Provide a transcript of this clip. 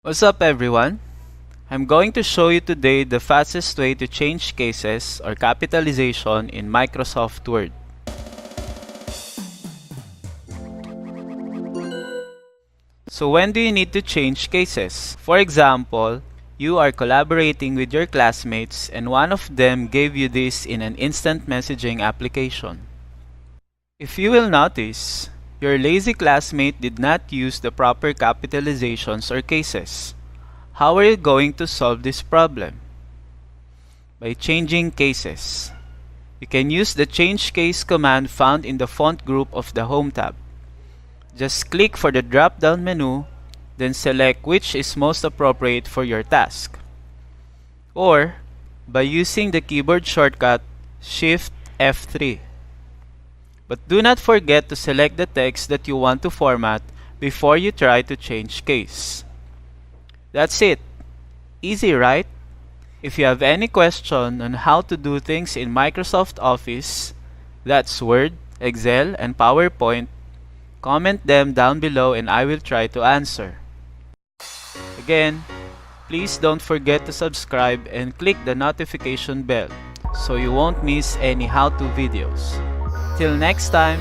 What's up everyone? I'm going to show you today the fastest way to change cases or capitalization in Microsoft Word. So when do you need to change cases? For example, you are collaborating with your classmates and one of them gave you this in an instant messaging application. If you will notice, your lazy classmate did not use the proper capitalizations or cases. How are you going to solve this problem? By changing cases. You can use the Change Case command found in the Font group of the Home tab. Just click for the drop-down menu, then select which is most appropriate for your task. Or, by using the keyboard shortcut Shift F3. But do not forget to select the text that you want to format before you try to change case. That's it. Easy, right? If you have any question on how to do things in Microsoft Office, that's Word, Excel, and PowerPoint, comment them down below and I will try to answer. Again, please don't forget to subscribe and click the notification bell so you won't miss any how-to videos. Till next time!